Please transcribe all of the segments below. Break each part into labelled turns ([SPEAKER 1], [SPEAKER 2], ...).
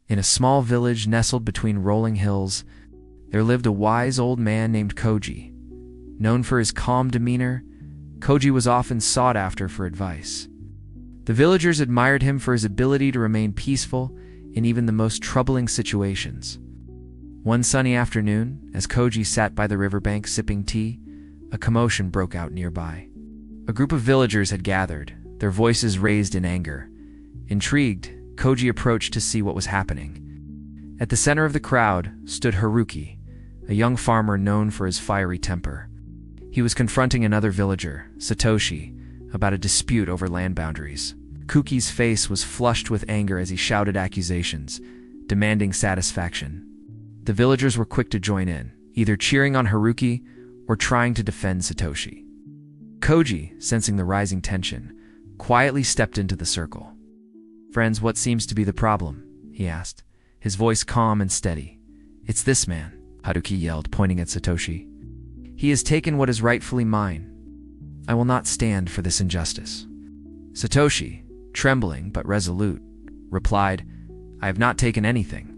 [SPEAKER 1] In a small village nestled between rolling hills, there lived a wise old man named Koji. Known for his calm demeanor, Koji was often sought after for advice. The villagers admired him for his ability to remain peaceful in even the most troubling situations. One sunny afternoon, as Koji sat by the riverbank sipping tea, a commotion broke out nearby. A group of villagers had gathered, their voices raised in anger. Intrigued, Koji approached to see what was happening. At the center of the crowd stood Haruki, a young farmer known for his fiery temper. He was confronting another villager, Satoshi, about a dispute over land boundaries. Kuki's face was flushed with anger as he shouted accusations, demanding satisfaction. The villagers were quick to join in, either cheering on Haruki or trying to defend Satoshi. Koji, sensing the rising tension, quietly stepped into the circle. "Friends, what seems to be the problem?" he asked, his voice calm and steady. "It's this man," Haruki yelled, pointing at Satoshi. "He has taken what is rightfully mine. I will not stand for this injustice." Satoshi, trembling but resolute, replied, "I have not taken anything.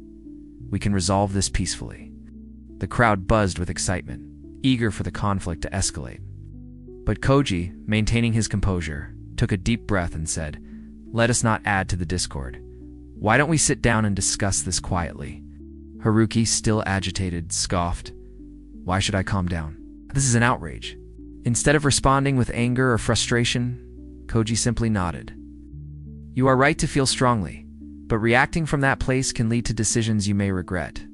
[SPEAKER 1] We can resolve this peacefully." The crowd buzzed with excitement, eager for the conflict to escalate. But Koji, maintaining his composure, took a deep breath and said, "Let us not add to the discord. Why don't we sit down and discuss this quietly?" Haruki, still agitated, scoffed, "Why should I calm down? This is an outrage." Instead of responding with anger or frustration, Koji simply nodded. "You are right to feel strongly, but reacting from that place can lead to decisions you may regret.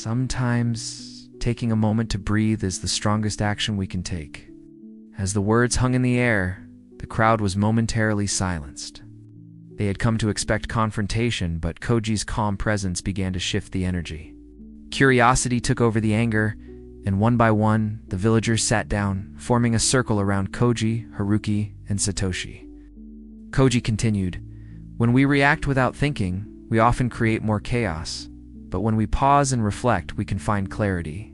[SPEAKER 1] Sometimes taking a moment to breathe is the strongest action we can take." As the words hung in the air, the crowd was momentarily silenced. They had come to expect confrontation, but Koji's calm presence began to shift the energy. Curiosity took over the anger, and one by one, the villagers sat down, forming a circle around Koji, Haruki, and Satoshi. Koji continued, "When we react without thinking, we often create more chaos, but when we pause and reflect, we can find clarity."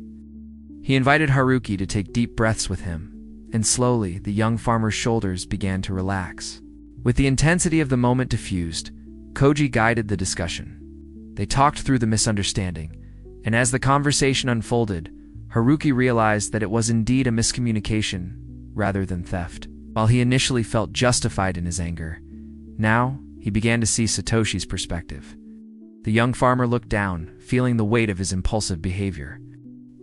[SPEAKER 1] He invited Haruki to take deep breaths with him, and slowly, the young farmer's shoulders began to relax. With the intensity of the moment diffused, Koji guided the discussion. They talked through the misunderstanding, and as the conversation unfolded, Haruki realized that it was indeed a miscommunication rather than theft. While he initially felt justified in his anger, now he began to see Satoshi's perspective. The young farmer looked down, feeling the weight of his impulsive behavior.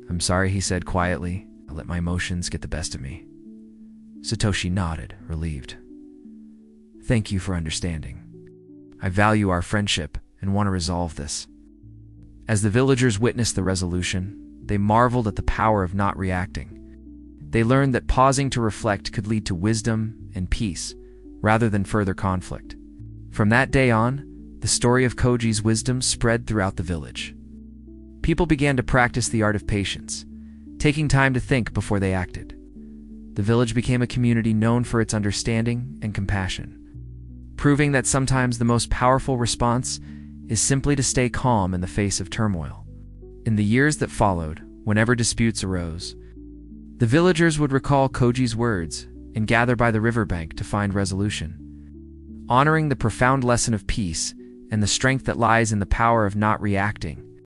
[SPEAKER 1] "I'm sorry," he said quietly. "I let my emotions get the best of me." Satoshi nodded, relieved. "Thank you for understanding. I value our friendship and want to resolve this." As the villagers witnessed the resolution, they marveled at the power of not reacting. They learned that pausing to reflect could lead to wisdom and peace, rather than further conflict. From that day on, the story of Koji's wisdom spread throughout the village. People began to practice the art of patience, taking time to think before they acted. The village became a community known for its understanding and compassion, proving that sometimes the most powerful response is simply to stay calm in the face of turmoil. In the years that followed, whenever disputes arose, the villagers would recall Koji's words and gather by the riverbank to find resolution. Honoring the profound lesson of peace and the strength that lies in the power of not reacting,